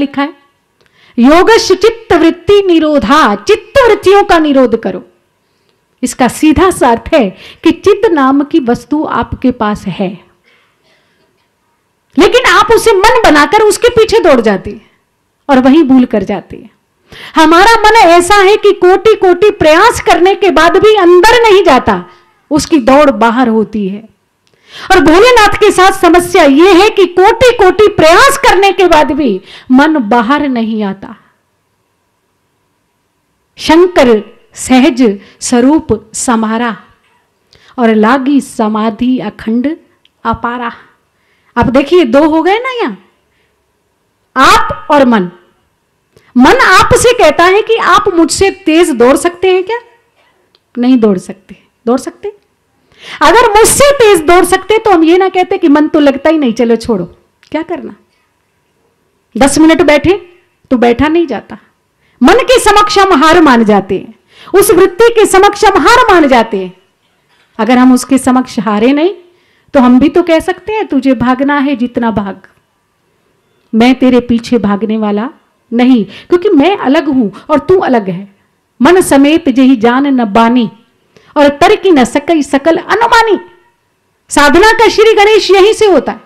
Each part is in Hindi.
लिखा है, योगश चित्त वृत्ति निरोधा, चित्त वृत्तियों का निरोध करो। इसका सीधा सा अर्थ है कि चित्त नाम की वस्तु आपके पास है, लेकिन आप उसे मन बनाकर उसके पीछे दौड़ जाती है और वहीं भूल कर जाती है। हमारा मन ऐसा है कि कोटि कोटि प्रयास करने के बाद भी अंदर नहीं जाता, उसकी दौड़ बाहर होती है। और भोलेनाथ के साथ समस्या यह है कि कोटि कोटि प्रयास करने के बाद भी मन बाहर नहीं आता। शंकर सहज स्वरूप समारा और लागी समाधि अखंड अपारा। अब देखिए, दो हो गए ना यहां, आप और मन। मन आपसे कहता है कि आप मुझसे तेज दौड़ सकते हैं क्या? नहीं दौड़ सकते। दौड़ सकते? अगर मुझसे तेज दौड़ सकते तो हम ये ना कहते कि मन तो लगता ही नहीं, चलो छोड़ो, क्या करना, 10 मिनट बैठे तो बैठा नहीं जाता। मन के समक्ष हम हार मान जाते हैं, उस वृत्ति के समक्ष हम हार मान जाते हैं। अगर हम उसके समक्ष हारे नहीं तो हम भी तो कह सकते हैं, तुझे भागना है जितना भाग, मैं तेरे पीछे भागने वाला नहीं, क्योंकि मैं अलग हूं और तू अलग है। मन समेत जही जान न बानी और तरकी न सकई सकल अनुमानी। साधना का श्री गणेश यहीं से होता है।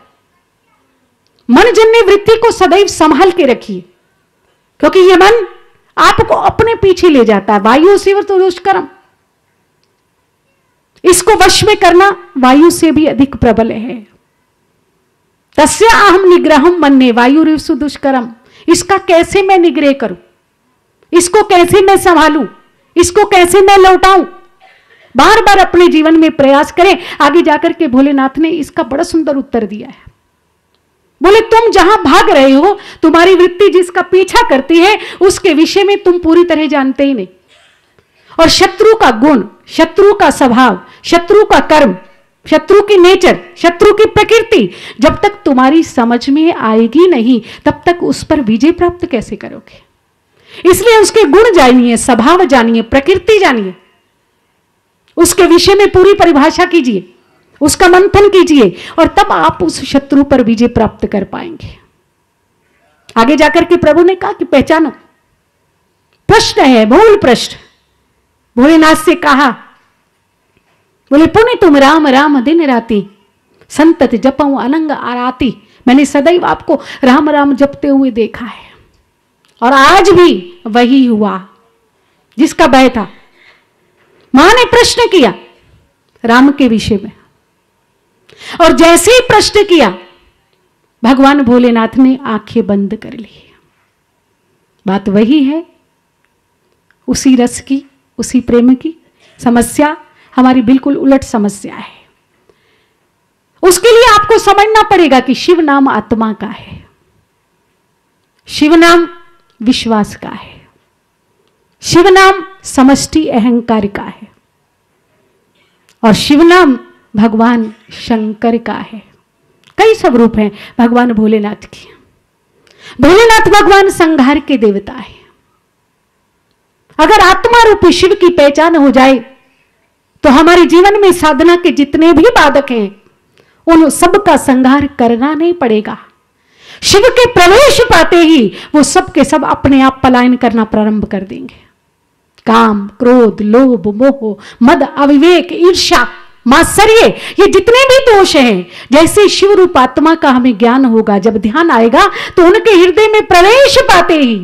मन जन्य वृत्ति को सदैव संभाल के रखिए, क्योंकि यह मन आपको अपने पीछे ले जाता है। वायु से तो दुष्कर्म, इसको वश में करना वायु से भी अधिक प्रबल है। तस्य अहम निग्रहम मन्ये वायुरिव दुष्करम। इसका कैसे मैं निग्रह करूं, इसको कैसे मैं संभालूं, इसको कैसे मैं लौटाऊं, बार बार अपने जीवन में प्रयास करें। आगे जाकर के भोलेनाथ ने इसका बड़ा सुंदर उत्तर दिया है। बोले, तुम जहां भाग रहे हो, तुम्हारी वृत्ति जिसका पीछा करती है, उसके विषय में तुम पूरी तरह जानते ही नहीं। और शत्रु का गुण, शत्रु का स्वभाव, शत्रु का कर्म, शत्रु की नेचर, शत्रु की प्रकृति जब तक तुम्हारी समझ में आएगी नहीं, तब तक उस पर विजय प्राप्त कैसे करोगे? इसलिए उसके गुण जानिए, स्वभाव जानिए, प्रकृति जानिए, उसके विषय में पूरी परिभाषा कीजिए, उसका मंथन कीजिए, और तब आप उस शत्रु पर विजय प्राप्त कर पाएंगे। आगे जाकर के प्रभु ने कहा कि पहचानो। प्रश्न है, मूल प्रश्न। भोलेनाथ से कहा, बोले, पुण्य तुम राम राम दिन राती, संतत जपऊं अनंग आराती। मैंने सदैव आपको राम राम जपते हुए देखा है, और आज भी वही हुआ जिसका भय था। मां ने प्रश्न किया राम के विषय में, और जैसे ही प्रश्न किया, भगवान भोलेनाथ ने आंखें बंद कर ली। बात वही है, उसी रस की, उसी प्रेम की। समस्या हमारी बिल्कुल उलट समस्या है। उसके लिए आपको समझना पड़ेगा कि शिव नाम आत्मा का है, शिव नाम विश्वास का है, शिव नाम समष्टि अहंकार का है, और शिव नाम भगवान शंकर का है। कई स्वरूप हैं भगवान भोलेनाथ की। भोलेनाथ भगवान संहार के देवता है। अगर आत्मा रूपी शिव की पहचान हो जाए तो हमारे जीवन में साधना के जितने भी बाधक हैं, उन सब का संहार करना नहीं पड़ेगा। शिव के प्रवेश पाते ही वो सब के सब अपने आप पलायन करना प्रारंभ कर देंगे। काम, क्रोध, लोभ, मोह, मद, अविवेक, ईर्ष्या, मात्सर्य, ये जितने भी दोष हैं, जैसे शिव रूप आत्मा का हमें ज्ञान होगा, जब ध्यान आएगा तो उनके हृदय में प्रवेश पाते ही